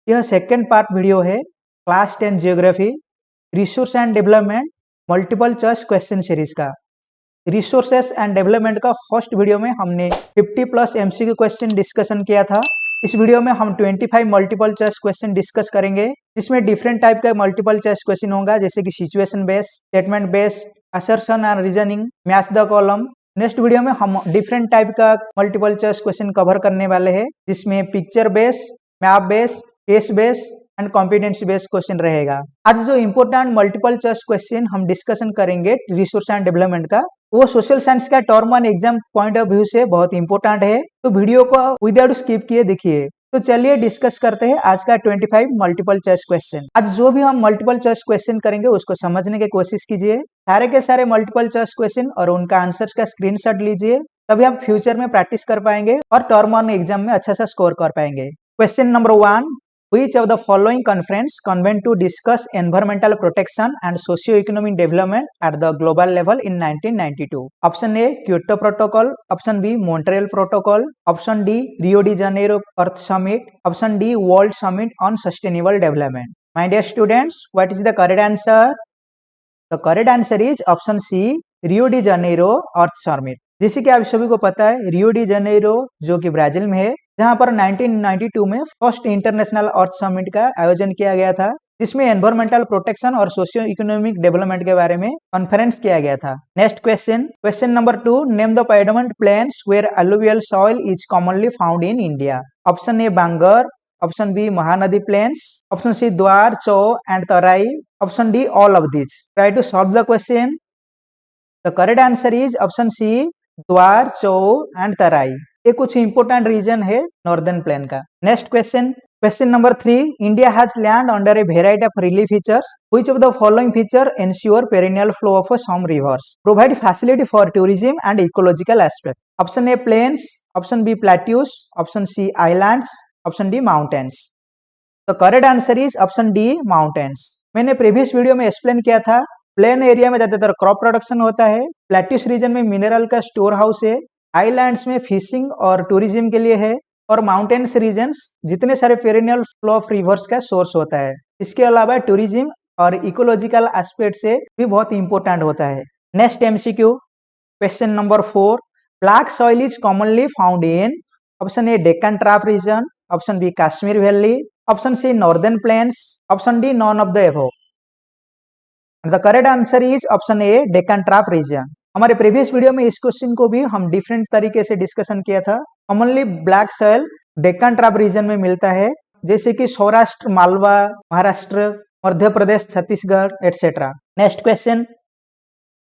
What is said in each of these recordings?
यह second part video है class 10 geography resource and development multiple choice question series का। Resources and development का first video में हमने 50 प्लस एमसीक्यू क्वेश्चन डिस्कशन किया था। इस वीडियो में हम 25 मल्टीपल चॉइस क्वेश्चन डिस्कस करेंगे, जिसमें डिफरेंट टाइप का मल्टीपल चॉइस क्वेश्चन होगा, जैसे कि situation based, statement based, assertion and reasoning, match the column. Next video में हम डिफरेंट टाइप का मल्टीपल चॉइस क्वेश्चन कवर करने वाले हैं, जिसमें picture based, map based, case based and competency based question रहेगा। आज जो इंपोर्टेंट मल्टीपल चॉइस क्वेश्चन हम डिस्कशन करेंगे रिसोर्स एंड डेवलपमेंट का, वो सोशल साइंस का term one exam point of view से बहुत इंपॉर्टेंट है, तो वीडियो को विदाउट स्किप किए देखिए। तो चलिए डिस्कस करते हैं आज का 25 मल्टीपल चॉइस क्वेश्चन। आज जो भी हम मल्टीपल चॉइस क्वेश्चन करेंगे उसको समझने की कोशिश कीजिए, सारे के सारे मल्टीपल चॉइस क्वेश्चन और उनका आंसर का स्क्रीनशॉट लीजिए, तभी हम फ्यूचर में प्रैक्टिस कर पाएंगे और टर्म वन एग्जाम में अच्छा सा स्कोर कर पाएंगे। Question number 1, which of the following conference convened to discuss environmental protection and socio-economic development at the global level in 1992? Option A, Kyoto Protocol. Option B, Montreal Protocol. Option D, Rio de Janeiro Earth Summit. Option D, World Summit on Sustainable Development. My dear students, what is the correct answer? The correct answer is option C, Rio de Janeiro Earth Summit. जैसे कि आप सभी को पता है, रियो de Janeiro जो कि Brazil में है, जहां पर 1992 में फर्स्ट इंटरनेशनल अर्थ समिट का आयोजन किया गया था, जिसमें एनवायरमेंटल प्रोटेक्शन और सोशियो इकोनॉमिक डेवलपमेंट के बारे में कॉन्फ्रेंस किया गया था। Next question, question number 2, name the predominant plains where alluvial soil is commonly found in India. Option A Bangar, option B Mahanadi plains, option C Duar, Cho and Terai, option D all of this. Try to solve the question. The correct answer is option C, Duar, Cho and Terai. ये कुछ important region है northern plain का। Next question, question number 3, India has land under a variety of relief features, which of the following feature ensure perennial flow of some reverse, provide facility for tourism and ecological aspect. Option A plains, option B plateaus, option C islands, option D mountains. तो correct answer is option D mountains. मैंने previous video में explain किया था, plain area में ज्यादातर crop production होता है, plateaus reason में मिनरल का स्टोर हाउस है, आइलैंड्स में फिशिंग और टूरिज्म के लिए है, और माउंटेन्स रीजन्स जितने सारे पेरिनियल फ्लो ऑफ रिवर्स का सोर्स होता है। इसके अलावा टूरिज्म और इकोलॉजिकल एस्पेक्ट से भी बहुत इंपॉर्टेंट होता है। Next MCQ, question number 4, black soil is commonly found in, option A Deccan trap region, option B Kashmir valley, option C northern plains, option D none of the above. The correct answer is option A Deccan trap region. हमारे previous video में इस question को भी हम different तरीके से discussion किया था। Commonly black soil Deccan trap region में मिलता है, जैसे कि Saurashtra, Malwa, Maharashtra, Madhya Pradesh, Chhattisgarh etcetera. Next question,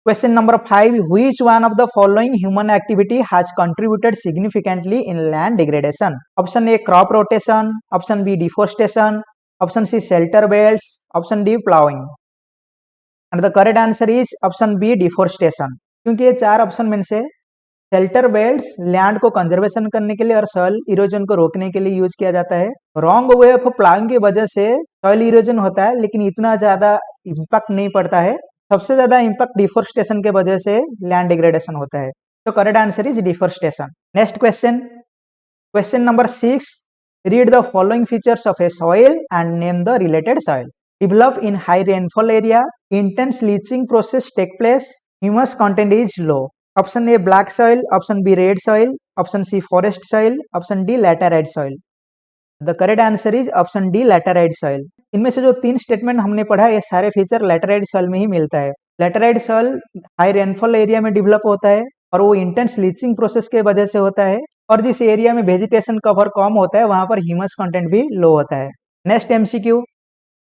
question number 5, which one of the following human activity has contributed significantly in land degradation? Option A crop rotation, option B deforestation, option C shelter belts, option D ploughing. And the correct answer is option B deforestation, क्योंकि ये चार option में से shelter belts land को conservation करने के लिए और सॉइल इरोजन को रोकने के लिए यूज किया जाता है। रॉन्ग वे ऑफ प्लाइंग की वजह से सॉइल इरोजन होता है, लेकिन इतना ज्यादा इम्पैक्ट नहीं पड़ता है। सबसे ज्यादा इम्पैक्ट डिफोरेस्टेशन के वजह से लैंड डिग्रेडेशन होता है। तो correct answer is deforestation. Next question, question number 6, read the following features of A soil and name the related soil. Develop in high rainfall area, intense leaching process take place, humus content is low. Option A black soil, option B red soil, option C forest soil, option D laterite soil. The correct answer is option D laterite soil. इनमें से जो 3 statement हमने पढ़ा, ये सारे feature laterite soil में ही मिलता है। Laterite soil high rainfall area में डेवलप होता है और वो इंटेंस लीचिंग प्रोसेस के वजह से होता है, और जिस एरिया में वेजिटेशन कवर कम होता है वहां पर ह्यूमस कंटेंट भी लो होता है। Next MCQ,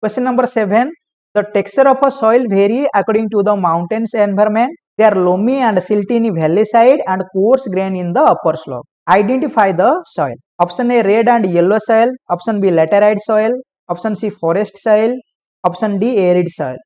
question number 7, the texture of a soil vary according to the mountains environment. They are loamy and silty in valley side and coarse grain in the upper slope. Identify the soil. Option A red and yellow soil, option B laterite soil, option C forest soil, option D arid soil.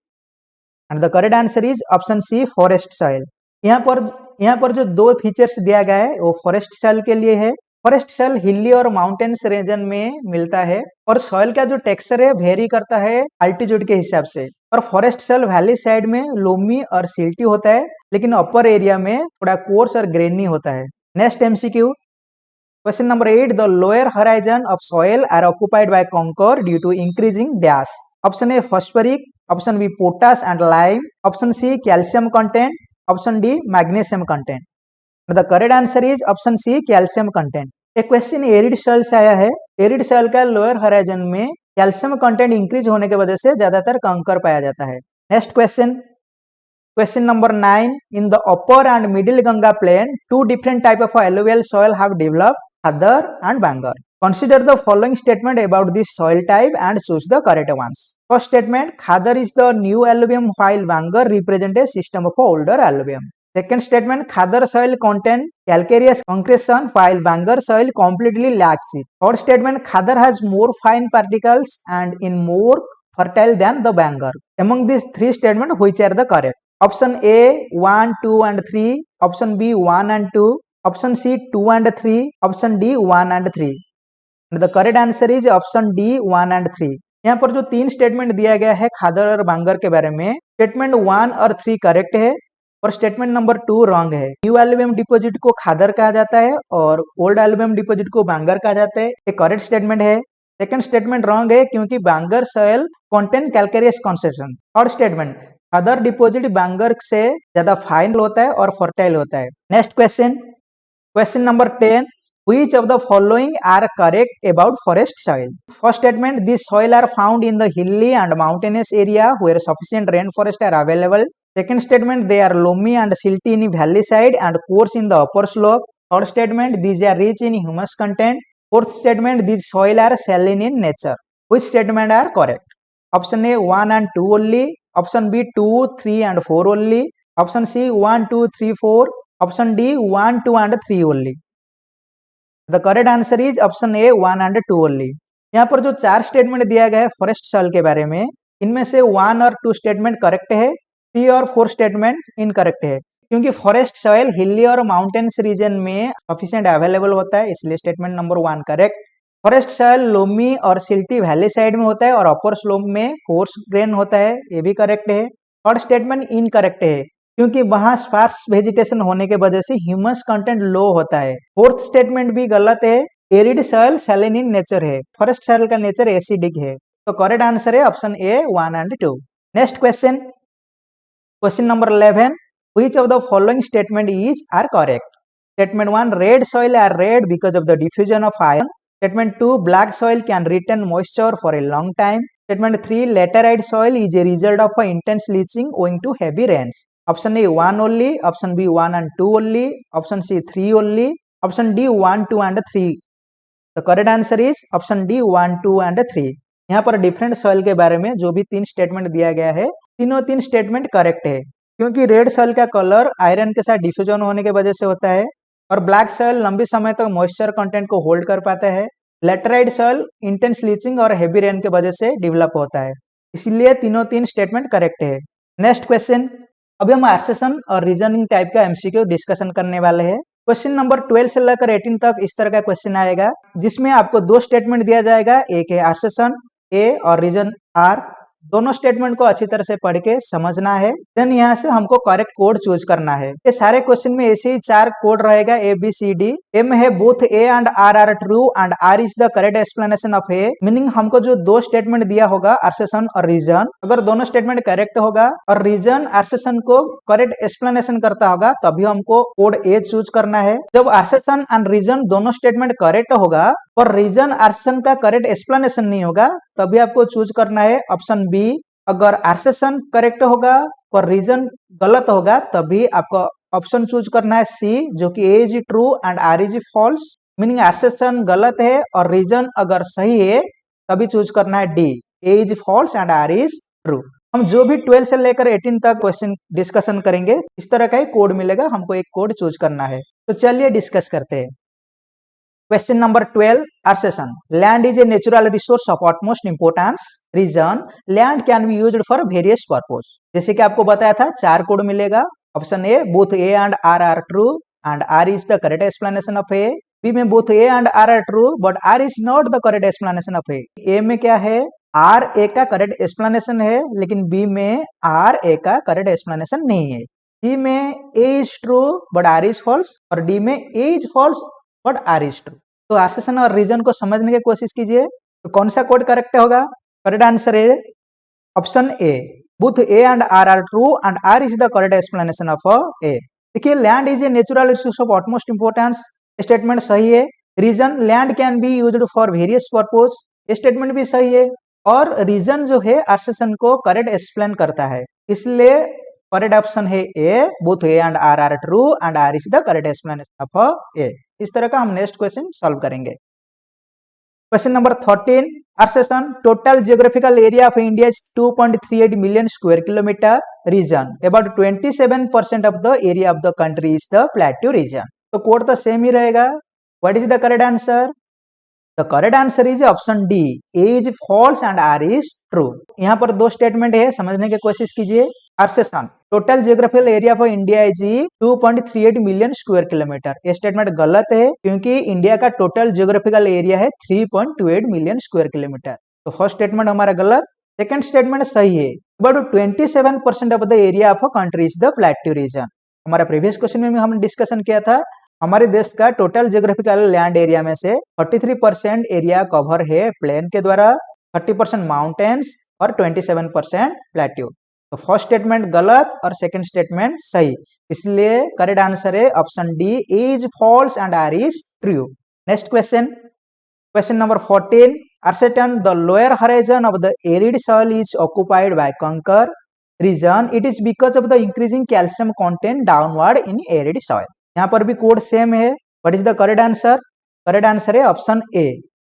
And the correct answer is option C forest soil. यहाँ पर जो 2 features दिया गया है वो forest soil के लिए है। फॉरेस्ट सॉइल हिली और माउंटेन्स रीजन में मिलता है, और सॉइल का जो टेक्सचर है वेरी करता है अल्टीट्यूड के हिसाब से, और फॉरेस्ट सॉइल वैली साइड में लोमी और सिल्टी होता है, लेकिन अपर एरिया में थोड़ा कोर्स और ग्रेनी होता है। Next MCQ, Question number 8, the lower horizon of soil are occupied by conker due to increasing dash. Option A phosphoric, option B potash and lime, option C calcium content, option D magnesium content. The correct answer is option C calcium content. एक question arid soil से आया है। Arid soil का lower horizon में calcium content increase होने की वजह से ज्यादातर कंकर पाया जाता है। Next question, question number 9, in the upper and middle Ganga plain two different type of alluvial soil have developed, Khadar and Bangar. Consider the following statement about this soil type and choose the correct ones. First statement, Khadar is the new alluvium while Bangar represent a system of older alluvium. Second statement, Khadar soil contain calcareous concretion while Bangar soil completely lacks it. Third statement, Khadar has more fine particles and is more fertile than the Bangar. Among these three statements, which are the correct? Option A 1, 2 and 3, option B 1 and 2, option C 2 and 3, option D 1 and 3. The correct answer is option D 1 and 3. यहाँ पर जो तीन statement दिया गया है खादर और बांगर के बारे में, स्टेटमेंट 1 और 3 करेक्ट है और स्टेटमेंट नंबर 2 रॉन्ग है. न्यू एल्युवियम डिपॉजिट को खादर कहा जाता है और ओल्ड एल्युवियम डिपॉजिट को बांगर कहा जाता है. एक करेक्ट स्टेटमेंट है. सेकंड स्टेटमेंट रॉन्ग है क्योंकि bangar soil contain calcareous concession. Third statement, khadar deposit bangar से ज्यादा फाइन होता है और फर्टाइल होता है. Next question, question number 10, which of the following are correct about forest soil? First statement, these soil are found in the hilly and mountainous area where sufficient rainforest are available. Second statement, they are loamy and silty in valley side and coarse in the upper slope. Third statement, these are rich in humus content. Fourth statement, these soil are saline in nature. Which statement are correct? Option A 1 and 2 only, option B 2, 3 and 4 only, option C 1, 2, 3, 4, option D 1, 2 and 3 only. The correct answer is option A 1 and 2 only. यहाँ पर जो 4 statement दिया गया है forest soil के बारे में, इनमें से 1 और 2 स्टेटमेंट करेक्ट है, 3 और 4 स्टेटमेंट इनकरेक्ट है क्योंकि फॉरेस्ट सॉइल हिली और माउंटेन्स रीजन में सफिशिएंट अवेलेबल होता है, इसलिए statement number 1 correct. Forest soil loamy और सिल्टी वैली साइड में होता है और अपर स्लोप में कोर्स ग्रेन होता है, ये भी करेक्ट है. थर्ड स्टेटमेंट इनकरेक्ट है क्योंकि वहां स्पार्स वेजिटेशन होने के वजह से ह्यूमस कंटेंट लो होता है. फोर्थ स्टेटमेंट भी गलत है, arid soil saline in nature है, फॉरेस्ट सॉइल का नेचर एसिडिक है. तो करेक्ट आंसर है option A 1 and 2. Next question, question number 11, which of the following statement is are correct? Statement 1, red soil are red because of the diffusion of iron. Statement 2, black soil can retain moisture for a long time. Statement 3, laterite soil is a result of a intense leaching owing to heavy rains. Option A 1 only, option B 1 and 2 only, option C 3 only, option D 1, 2 and 3. The correct answer is option D 1, 2 and 3. यहाँ पर different soil के बारे में जो भी 3 statement दिया गया है, तीनों 3 स्टेटमेंट करेक्ट है क्योंकि रेड सॉइल का कलर आयरन के साथ डिफ्यूजन होने की वजह से होता है और ब्लैक सॉइल लंबी समय तक मॉइस्चर कंटेंट को होल्ड कर पाता है. लेटेराइट सॉइल इंटेंस लीचिंग और हेवी रेन की वजह से डेवलप होता है, इसलिए तीनों 3 स्टेटमेंट करेक्ट है. नेक्स्ट क्वेश्चन, अभी हम आर्सेसन और रीजनिंग टाइप का एमसीक्यू डिस्कशन करने वाले हैं. क्वेश्चन नंबर 12 से लेकर 18 तक इस तरह का क्वेश्चन आएगा जिसमें आपको 2 स्टेटमेंट दिया जाएगा, एक है आर्सेसन ए और रीजन आर. दोनों स्टेटमेंट को अच्छी तरह से पढ़ के समझना है, देन यहाँ से हमको करेक्ट कोड चूज करना है. ये सारे क्वेश्चन में ऐसे ही 4 कोड रहेगा ए बी सी डी. ए में है both A and R are true and R is the correct explanation of A, meaning हमको जो 2 स्टेटमेंट दिया होगा आर्सेसन और रीजन, अगर दोनों स्टेटमेंट करेक्ट होगा और रीजन आर्सेसन को करेक्ट एक्सप्लेनेशन करता होगा तभी हमको कोड ए चूज करना है. जब आर्सेसन एंड रीजन दोनों स्टेटमेंट करेक्ट होगा और रीजन आर्सेसन का करेक्ट एक्सप्लेनेशन नहीं होगा तभी आपको चूज करना है ऑप्शन बी. अगर आर्सेसन करेक्ट होगा और रीजन गलत होगा तभी आपको ऑप्शन चूज करना है सी, जो कि A is true and R is false, meaning assertion गलत है और रीजन अगर सही है तभी चूज करना है D, A is false and R is true. हम जो भी 12 से लेकर 18 तक क्वेश्चन डिस्कशन करेंगे इस तरह का ही कोड मिलेगा, हमको एक कोड चूज करना है. तो चलिए डिस्कस करते हैं. Question number 12, Arseson. Land is a natural resource of utmost importance. Reason, land can be used for various purpose. जैसे कि आपको बताया था 4 कोड मिलेगा. Option A, both A and R are true and R is the correct explanation of A. B में both A and R are true but R is not the correct explanation of A. A में क्या है, R A का correct explanation है लेकिन B में R A का correct explanation नहीं है. C में A is true but R is false और D में A is false but R is true. तो आर्सेसन और रीजन को समझने की कोशिश कीजिए। तो कौन सा कोड करेक्ट होगा? करेक्ट आंसर है option A, both A and R are true and R is the correct explanation of A. देखिए, land is a natural resource of utmost importance, statement सही है। Reason, land can be used for various purpose, statement भी सही है। और reason जो है आर्सेसन को करेक्ट एक्सप्लेन करता है, इसलिए करेक्ट ऑप्शन है A, both A and R are true and R is the correct explanation of A. इस तरह का हम नेक्स्ट क्वेश्चन सॉल्व करेंगे। Question number 13, assertion, total geographical area of India is 2.38 million square kilometre, reason about 27% of the area of the country is the plateau region. तो code तो same ही रहेगा। What is the correct answer? The correct answer is option D, A is false and R is true. यहाँ पर दो statement है, समझने की कोशिश कीजिए। Assertion, total geographical area for India is 2.38 million square kilometre. ये स्टेटमेंट गलत है, क्योंकि इंडिया का टोटल जियोग्राफिकल एरिया है 3.28 मिलियन स्क्वायर किलोमीटर। तो फर्स्ट स्टेटमेंट हमारा गलत, सेकंड स्टेटमेंट सही है। About 27% of the area of country is the plateau reason. हमारा प्रीवियस क्वेश्चन में हमने डिस्कशन किया था, हमारे देश का टोटल जियोग्राफिकल लैंड एरिया में से 43% एरिया कवर है प्लेन के द्वारा, 30% माउंटेन्स और 27% प्लेट्यू। तो फर्स्ट स्टेटमेंट गलत और सेकंड स्टेटमेंट सही, इसलिए करेक्ट आंसर है option D, is false and R is true. Next question, question number 14, ascertain the lower horizon of the arid soil is occupied by conker, reason it is because of the increasing calcium content downward in arid soil। यहाँ पर भी code same है। What is the correct answer? Correct answer है option A,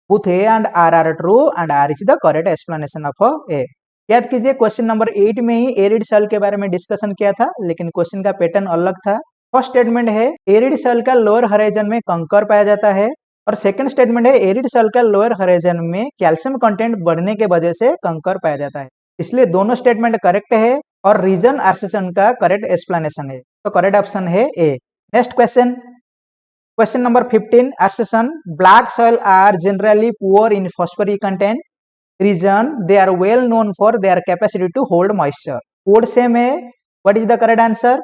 both A and R are true and R is the correct explanation of A. याद कीजिए, question number 8 में ही arid soil के बारे में डिस्कशन किया था, लेकिन क्वेश्चन का पैटर्न अलग था। फर्स्ट स्टेटमेंट है एरिड सॉइल का लोअर हॉराइजन में कंकर पाया जाता है, और सेकंड स्टेटमेंट है एरिड सॉइल का लोअर हॉराइजन में कैल्शियम कंटेंट बढ़ने के वजह से कंकर पाया जाता है। इसलिए दोनों स्टेटमेंट करेक्ट है और रीजन आर्सेसन का करेक्ट एक्सप्लेनेशन है। तो करेक्ट ऑप्शन है A. Next question, question number 15, assertion, black soil are generally poor in phosphoric content, reason they are well known for their capacity to hold moisture। Code same है। What is the correct answer?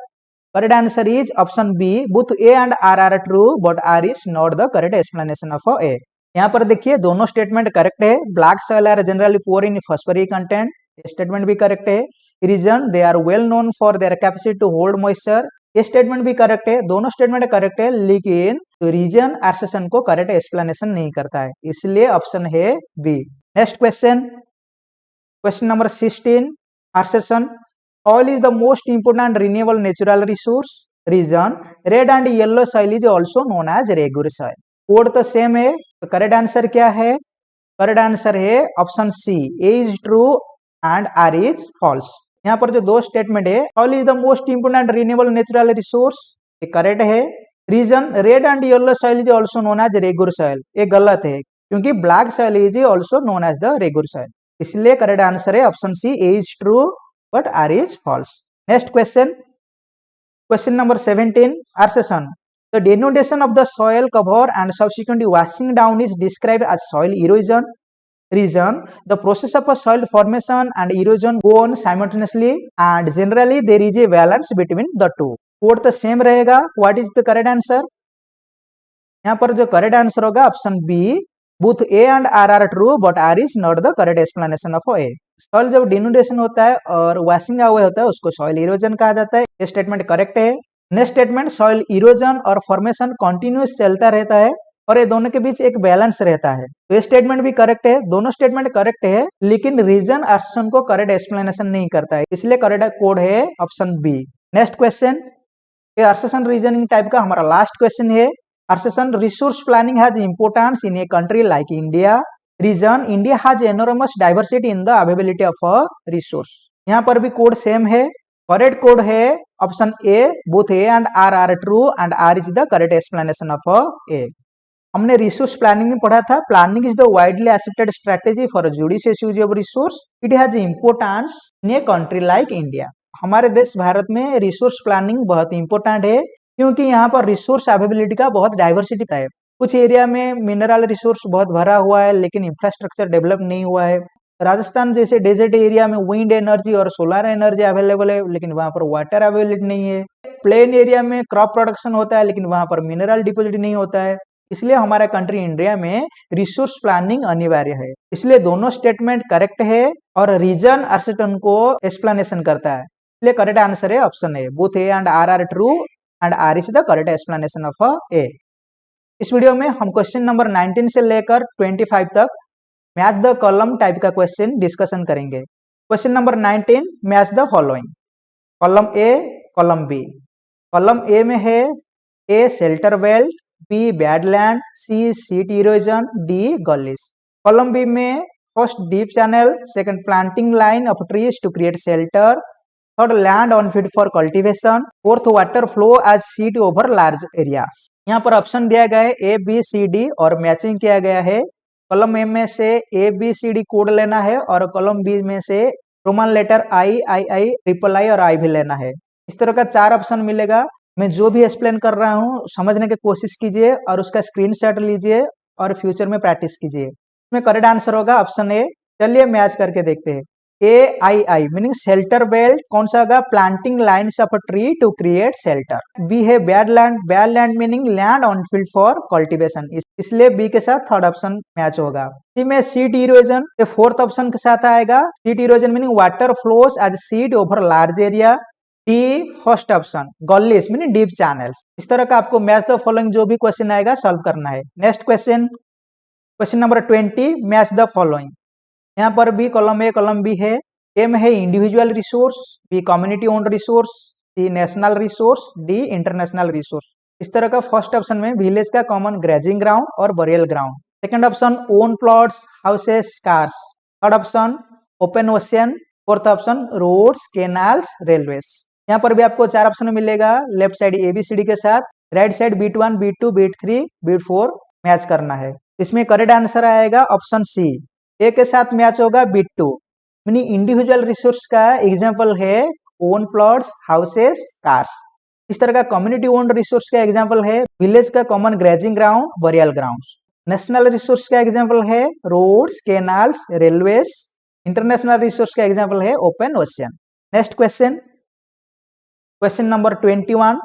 Correct answer is option B, both A and R are true but R is not the correct explanation of A. यहाँ पर देखिए, दोनों statement correct है। Black soil are generally poor in phosphoric content, statement भी correct है। Reason they are well known for their capacity to hold moisture, ये statement भी correct है। दोनों स्टेटमेंट करेक्ट है, लेकिन रीजन आर्सेसन को करेक्ट एक्सप्लेनेशन नहीं करता है, इसलिए ऑप्शन है B. Next question, question number 16, assertion, soil is the most important renewable natural resource, reason red and yellow soil is also known as regur soil। Code तो same है, तो करेक्ट आंसर क्या है? करेक्ट आंसर है option C, A is true and R is false. यहाँ पर जो दो स्टेटमेंट है, soil is the most important renewable natural resource, ये करेक्ट है। Reason red and yellow soil is also known as regur soil, ये गलत है, क्योंकि black soil is also known as the regur soil। इसलिए करेक्ट आंसर है option C, A is true but R is false। Next question, question number 17, Arseson, the denudation of the soil cover and subsequent washing down is described as soil erosion, reason the process of a soil formation and erosion go on simultaneously and generally there is a balance between the two। Code तो same रहेगा। What is the correct answer? यहाँ पर जो correct answer होगा option B, both A and R are true but R is not the correct explanation of A। Soil जब डिनूडेशन होता है और वॉशिंग अवे होता है, उसको सॉइल इरोजन कहा जाता है, ये स्टेटमेंट करेक्ट है। नेक्स्ट स्टेटमेंट, सॉइल इरोजन और फॉर्मेशन कंटिन्यूअस चलता रहता है और ये दोनों के बीच एक बैलेंस रहता है, तो ये स्टेटमेंट भी करेक्ट है। दोनों स्टेटमेंट करेक्ट है, लेकिन रीजन आर्सेसन को करेक्ट एक्सप्लेनेशन नहीं करता है, इसलिए करेक्ट कोड है ऑप्शन बी। नेक्स्ट क्वेश्चन, ये आर्सेसन रीजनिंग टाइप का हमारा लास्ट क्वेश्चन है। Arseson, resource planning has importance in a country like India, reason India has enormous diversity in the availability of a resource। यहाँ पर भी code same है। Correct code है option A, both A and R are true and R is the correct explanation of A. हमने resource planning में पढ़ा था, planning is the widely accepted strategy for judicious use of resource, it has importance in a country like India. हमारे देश भारत में resource planning बहुत important है, क्योंकि यहाँ पर रिसोर्स अवेलेबिलिटी का बहुत डाइवर्सिटी है। कुछ एरिया में मिनरल रिसोर्स बहुत भरा हुआ है, लेकिन इंफ्रास्ट्रक्चर डेवलप नहीं हुआ है। राजस्थान जैसे डेजर्ट एरिया में विंड एनर्जी और सोलर एनर्जी अवेलेबल है, लेकिन वहां पर वाटर अवेलेबिलिटी नहीं है। प्लेन एरिया में क्रॉप प्रोडक्शन होता है, लेकिन वहां पर मिनरल डिपोजिट नहीं होता है। इसलिए हमारा कंट्री इंडिया में रिसोर्स प्लानिंग अनिवार्य है। इसलिए दोनों स्टेटमेंट करेक्ट है और रीजन अर्सेटन को एक्सप्लेनेशन करता है, इसलिए करेक्ट आंसर है option A. Both A and R are true and R is the correct explanation of A. इस वीडियो में हम क्वेश्चन नंबर 19 से लेकर 25 तक मैच द कॉलम टाइप का क्वेश्चन डिस्कशन करेंगे। Question number 19, match the following. Column A, column B. Column A में है A shelter belt, B badland, C sheet erosion, D gullies. Column B में first deep channel, second planting line of trees to create shelter, third land unfit for cultivation, fourth water flow as sheet over large areas. यहाँ पर option दिया गया है ए B C D और matching किया गया है। कॉलम ए में से A B C D code लेना है और कॉलम बी में से Roman letter I I I triple I और आई भी लेना है। इस तरह का 4 ऑप्शन मिलेगा। मैं जो भी एक्सप्लेन कर रहा हूँ समझने की कोशिश कीजिए और उसका स्क्रीनशॉट लीजिए और फ्यूचर में प्रैक्टिस कीजिए। इसमें करेक्ट आंसर होगा ऑप्शन ए। चलिए मैच करके देखते हैं। A I I meaning shelter belt कौन सा होगा? Planting lines of a tree to create shelter. B है badland, badland meaning land unfit for cultivation, इसलिए बी के साथ थर्ड ऑप्शन मैच होगा। सी में सीट इरोजन ये फोर्थ ऑप्शन के साथ आएगा। Sheet erosion meaning water flows as sheet over large area, D first option. Gullies meaning deep channels. इस तरह का आपको मैच द फॉलोइंग जो भी क्वेश्चन आएगा सॉल्व करना है। Next question, question number 20, match the following. यहाँ पर भी कॉलम ए कॉलम बी है। ए में है individual resource, B community owned resource, C national resource, D international resource. इस तरह का फर्स्ट ऑप्शन में विलेज का कॉमन ग्रेजिंग ग्राउंड और burial ground. Second option own plots, houses, cars. Third option open ocean. Fourth option roads, canals, railways. यहाँ पर भी आपको 4 ऑप्शन मिलेगा। लेफ्ट साइड एबीसीडी के साथ, right side beat 1, beat 2, beat 3, beat 4 match करना है। इसमें करेक्ट आंसर आएगा ऑप्शन सी। ए के साथ मैच होगा बीट 2 मीनिंग इंडिविजुअल रिसोर्स का एग्जांपल है ओन प्लॉट्स, हाउसेस, कार्स। इस तरह का कम्युनिटी ओन्ड रिसोर्स का एग्जांपल है विलेज का common grazing ground, burial grounds. National resource का एग्जांपल है roads, canals, railways. International resource का एग्जांपल है open ocean. Next question, question number 21,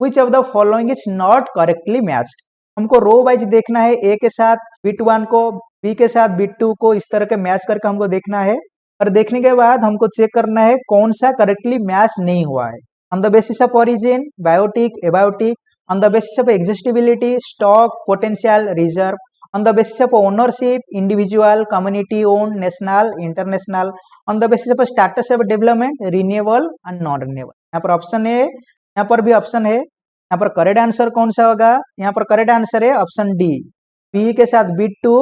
which of the following is not correctly matched. हमको row wise देखना है। ए के साथ बीट 1 को, बी के साथ बीट 2 को इस तरह के मैच करके हमको देखना है और देखने के बाद हमको चेक करना है कौन सा करेक्टली मैच नहीं हुआ है। On the basis of origin, biotic, abiotic. On the basis of exhaustibility, stock, potential, reserve. On the basis of ownership, individual, community own, national, international. On the basis of status of development, renewable and non renewable. यहाँ पर option है, यहाँ पर भी option है। यहाँ पर correct answer कौन सा होगा? यहाँ पर करेक्ट आंसर है ऑप्शन डी। बी के साथ बीट 2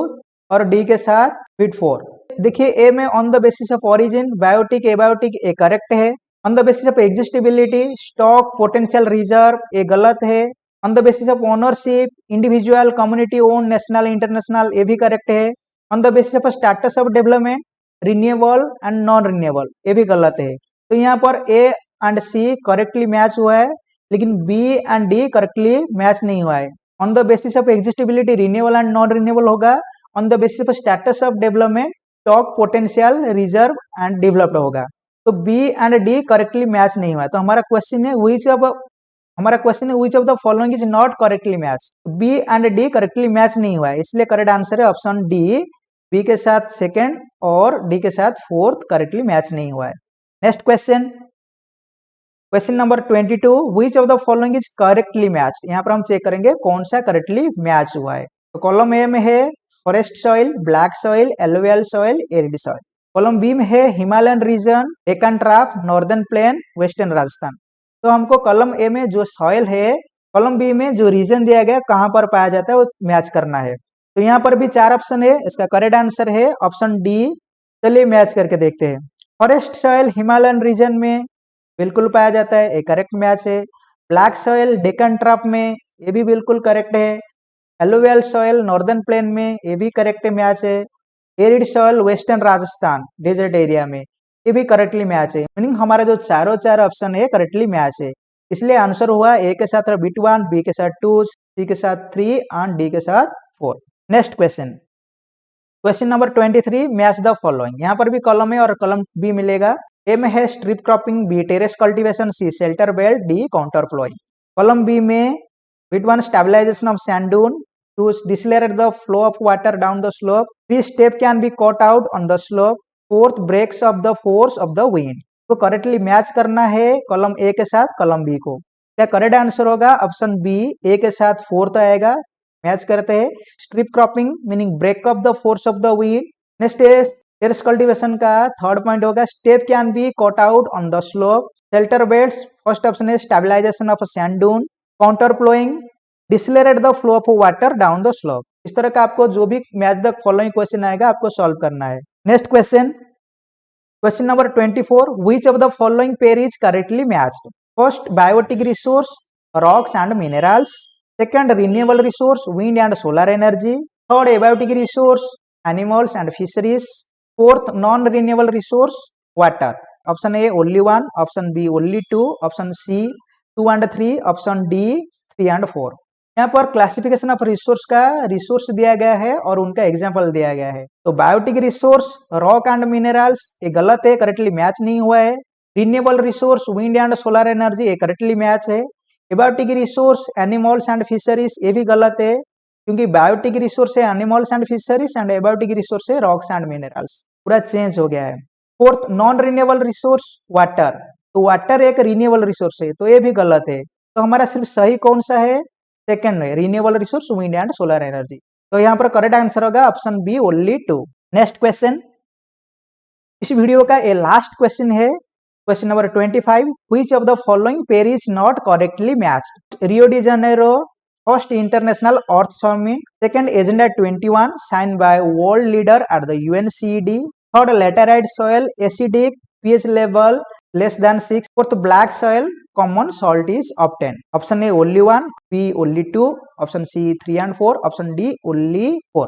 और डी के साथ बीट 4। देखिए ए में on the basis of origin, biotic, abiotic A correct है। On the basis of exhaustibility, stock, potential, reserve A गलत है। On the basis of ownership, individual, community own, national, international A भी correct है। On the basis of status of development, renewable and non renewable A भी गलत है। तो यहाँ पर A and C correctly match हुआ है, लेकिन B and D correctly match नहीं हुआ है। On the basis of exhaustibility renewable and non renewable होगा। On the basis of status of development, stock, potential, reserve and developed होगा। तो B and D correctly match नहीं हुआ। तो हमारा क्वेश्चन है which of the following is not correctly match. B and D correctly match नहीं हुआ है, इसलिए करेक्ट आंसर है ऑप्शन डी। बी के साथ सेकंड और डी के साथ फोर्थ करेक्टली मैच नहीं हुआ है। Next question, question number 22, which of the following is correctly matched. यहाँ पर हम चेक करेंगे कौन सा करेक्टली मैच हुआ है। तो कॉलम ए में है forest soil, black soil, alluvial soil, arid soil. Column B में है Himalayan region, Deccan trap, northern plain, western Rajasthan. तो हमको कॉलम ए में जो सॉइल है, कॉलम बी में जो रीजन दिया गया कहाँ पर पाया जाता है वो मैच करना है। तो यहाँ पर भी 4 ऑप्शन है, इसका करेक्ट आंसर है ऑप्शन डी। चलिए मैच करके देखते हैं। फॉरेस्ट सॉइल हिमालयन रीजन में बिल्कुल पाया जाता है, एक करेक्ट मैच है। ब्लैक सॉइल डेक्कन ट्रैप में, ये भी बिल्कुल करेक्ट है। एलुवियल सॉइल नॉर्दर्न प्लेन में, ये भी करेक्ट मैच है। Arid soil western Rajasthan desert area में, ये भी करेक्टली मैच है। मीनिंग हमारा जो चारों 4 ऑप्शन है करेक्टली मैच है, इसलिए आंसर हुआ ए के साथ बीट 1, बी के साथ 2, सी के साथ 3 एंड डी के साथ 4। Next question, question number 23, match the following. यहाँ पर भी कॉलम ए और कॉलम बी मिलेगा। ए में है strip cropping, B terrace cultivation, C shelter belt, D contour ploughing. Column B में बीट 1 stabilisation of sand dune, to decelerate the flow of water down the slope. 3 steps can be caught out on the slope. 4th breaks of the force of the wind. तो correctly match करना है column ए के साथ column B को। क्या correct answer होगा option B, A के साथ 4th आएगा। मैच करते हैं। Strip cropping meaning break of the force of the wind. Next है टेरेस कल्टीवेशन का 3rd पॉइंट होगा step can be cut out on the slope. Shelter beds, first option है stabilisation of sand dune. Counter ploughing, decelerate the flow of water down the slope. इस तरह का आपको जो भी मैच द फॉलोइंग क्वेश्चन आएगा आपको सॉल्व करना है। Next question, question number 24, which of the following pair is correctly matched? First biotic resource rocks and minerals. Second renewable resource wind and solar energy. Third abiotic resource animals and fisheries. Fourth non renewable resource water. Option A only 1, option B only 2, option C 2 and 3, option D 3 and 4। यहाँ पर classification of resource का resource दिया गया है और उनका example दिया गया है। तो biotic resource rock and minerals ये गलत है, करेक्टली मैच नहीं हुआ है। Renewable resource wind and solar energy ये करेक्टली मैच है। Abiotic resource animals and fisheries ये भी गलत है, क्योंकि बायोटिक रिसोर्स है animals and fisheries and abiotic resource है रॉक्स एंड मिनरल्स, पूरा चेंज हो गया है। Fourth non renewable resource water, तो वाटर एक रिन्यूएबल रिसोर्स है, तो ये भी गलत है। तो हमारा सिर्फ सही कौन सा है? सेकंड है, renewable resource wind and solar energy. तो यहाँ पर करेक्ट आंसर होगा option B only 2। Next question, इस वीडियो का ये लास्ट क्वेश्चन है, question number 25, which of the following pair is not correctly matched? Rio de Janeiro first international Earth Summit. Second agenda 21 sign by world leader at the UNCED। Third laterite soil acidic pH level less than 6। fourth black soil common salt is obtained। Option A only 1, B only 2, option C 3 and 4, option D only 4।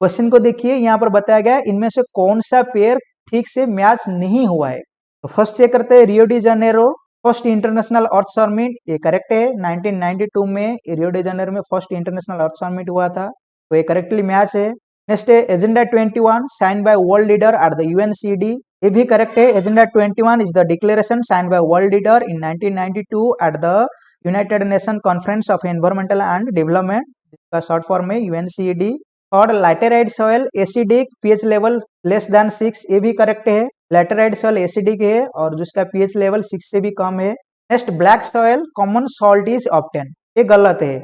Question को देखिए, यहाँ पर बताया गया इनमें से कौन सा पेयर ठीक से मैच नहीं हुआ है। तो फर्स्ट चेक करते हैं, Rio de Janeiro first international Earth Summit, ये करेक्ट है। 1992 में रियो डी जेनेरो में फर्स्ट इंटरनेशनल अर्थ समिट हुआ था, तो ये करेक्टली मैच है। नेक्स्ट है agenda 21 sign by world leader at the UNCED, ये भी करेक्ट है। Agenda 21 is the declaration sign by world leader in 1992 at the United Nation conference of environmental and development, जिसका शॉर्ट फॉर्म है UNCED। और laterite soil acidic pH level less than 6, ये भी correct है। Laterite soil acidic है और जिसका pH level 6 से भी कम है। Next black soil common salt is obtain, ये गलत है।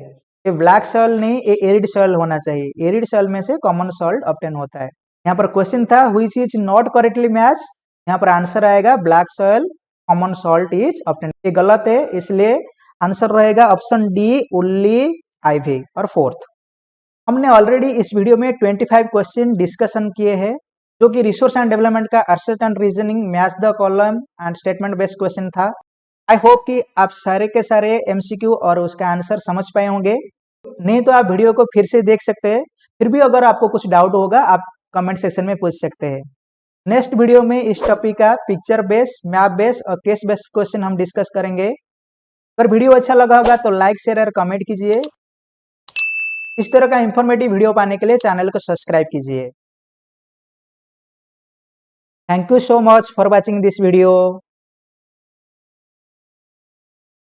ये ब्लैक सॉइल नहीं, ये एरिड सॉइल होना चाहिए। एरिड सॉइल में से कॉमन सॉल्ट ऑब्टेन होता है। यहाँ पर क्वेश्चन था which is not correctly match, यहाँ पर आंसर आएगा black soil common salt is obtain, ये गलत है, इसलिए आंसर रहेगा ऑप्शन डी ओनली IV और 4th। हमने ऑलरेडी इस वीडियो में 25 क्वेश्चन डिस्कशन किए हैं, जो कि रिसोर्स एंड डेवलपमेंट का अर्सेट and reasoning match the column and statement based question था। आई होप कि आप सारे के सारे MCQ और उसका आंसर समझ पाए होंगे। नहीं तो आप वीडियो को फिर से देख सकते हैं। फिर भी अगर आपको कुछ डाउट होगा आप कमेंट सेक्शन में पूछ सकते हैं। नेक्स्ट वीडियो में इस टॉपिक का पिक्चर बेस्ड, मैप बेस्ड और केस बेस्ड क्वेश्चन हम डिस्कस करेंगे। अगर वीडियो अच्छा लगा होगा तो लाइक शेयर और कमेंट कीजिए। इस तरह का इंफॉर्मेटिव वीडियो पाने के लिए चैनल को सब्सक्राइब कीजिए। Thank you so much for watching this video.